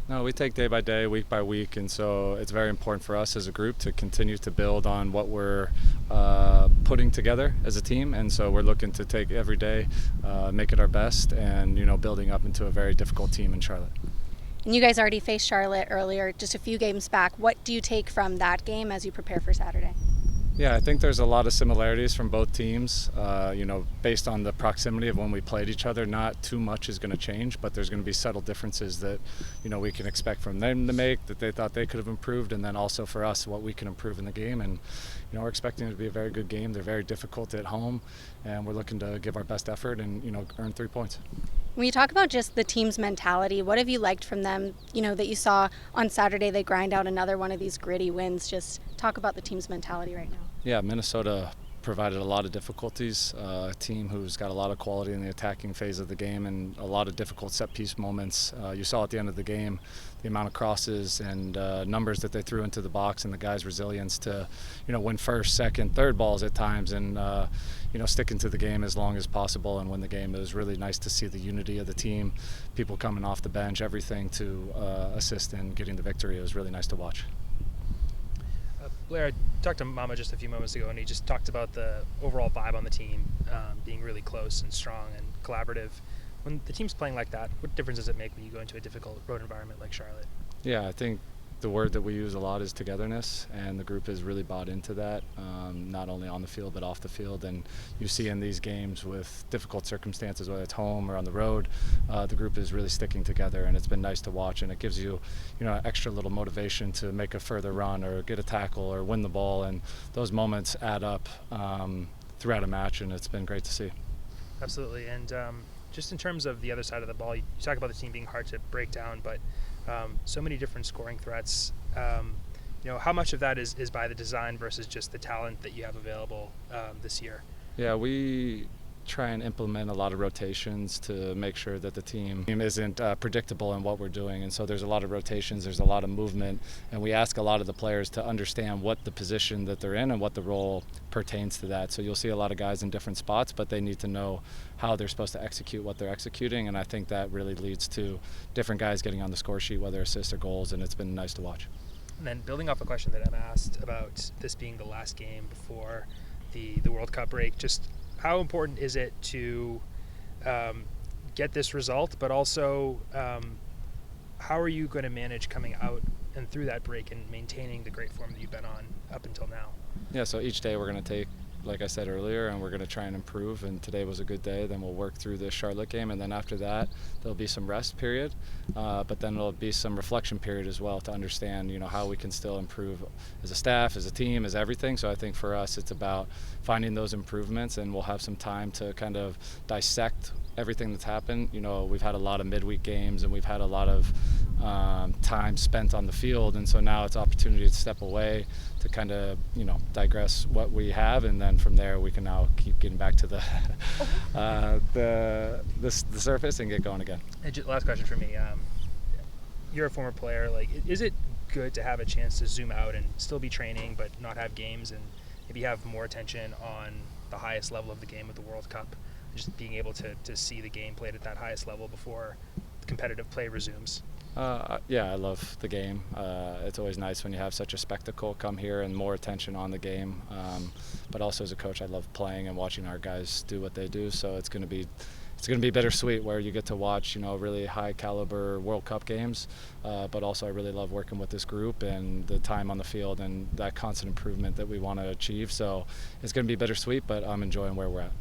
No, we take day by day, week by week, and so it's very important for us as a group to continue to build on what we're putting together as a team. And so we're looking to take every day, make it our best, and building up into a very difficult team in Charlotte. And you guys already faced Charlotte earlier, just a few games back. What do you take from that game as you prepare for Saturday? Yeah, I think there's a lot of similarities from both teams. Based on the proximity of when we played each other, not too much is going to change, but there's going to be subtle differences that, we can expect from them to make that they thought they could have improved, and then also for us what we can improve in the game. And we're expecting it to be a very good game. They're very difficult at home, and we're looking to give our best effort and earn 3 points. When you talk about just the team's mentality, what have you liked from them? That you saw on Saturday they grind out another one of these gritty wins. Just talk about the team's mentality right now. Yeah, Minnesota provided a lot of difficulties. A team who's got a lot of quality in the attacking phase of the game and a lot of difficult set-piece moments. You saw at the end of the game the amount of crosses and numbers that they threw into the box, and the guys' resilience to, win first, second, third balls at times, and sticking to the game as long as possible and win the game. It was really nice to see the unity of the team, people coming off the bench, everything to assist in getting the victory. It was really nice to watch. Blair, I talked to Mama just a few moments ago, and he just talked about the overall vibe on the team being really close and strong and collaborative. When the team's playing like that, what difference does it make when you go into a difficult road environment like Charlotte? Yeah, I think the word that we use a lot is togetherness, and the group has really bought into that, not only on the field but off the field. And you see in these games with difficult circumstances, whether it's home or on the road, the group is really sticking together, and it's been nice to watch. And it gives you, extra little motivation to make a further run or get a tackle or win the ball, and those moments add up throughout a match, and it's been great to see. Absolutely. And just in terms of the other side of the ball, you talk about the team being hard to break down, but so many different scoring threats. How much of that is by the design versus just the talent that you have available this year? Yeah, we try and implement a lot of rotations to make sure that the team isn't predictable in what we're doing. And so there's a lot of rotations, there's a lot of movement, and we ask a lot of the players to understand what the position that they're in and what the role pertains to that. So you'll see a lot of guys in different spots, but they need to know how they're supposed to execute what they're executing, and I think that really leads to different guys getting on the score sheet, whether assists or goals, and it's been nice to watch. And then building off a question that Emma asked about this being the last game before the World Cup break, just how important is it to get this result, but also how are you going to manage coming out and through that break and maintaining the great form that you've been on up until now? Yeah, so each day we're going to take, like I said earlier, and we're going to try and improve, and today was a good day. Then we'll work through the Charlotte game, and then after that there'll be some rest period, but then there'll be some reflection period as well to understand how we can still improve as a staff, as a team, as everything. So I think for us it's about finding those improvements, and we'll have some time to kind of dissect everything that's happened. We've had a lot of midweek games, and we've had a lot of time spent on the field, and so now it's opportunity to step away to kind of digress what we have, and then from there we can now keep getting back to the the surface and get going again. And last question for me, you're a former player, is it good to have a chance to zoom out and still be training but not have games, and maybe have more attention on the highest level of the game with the World Cup, just being able to see the game played at that highest level before competitive play resumes? Yeah, I love the game. It's always nice when you have such a spectacle come here and more attention on the game. But also as a coach, I love playing and watching our guys do what they do. So it's going to be bittersweet where you get to watch really high caliber World Cup games. But also I really love working with this group and the time on the field and that constant improvement that we want to achieve. So it's going to be bittersweet, but I'm enjoying where we're at.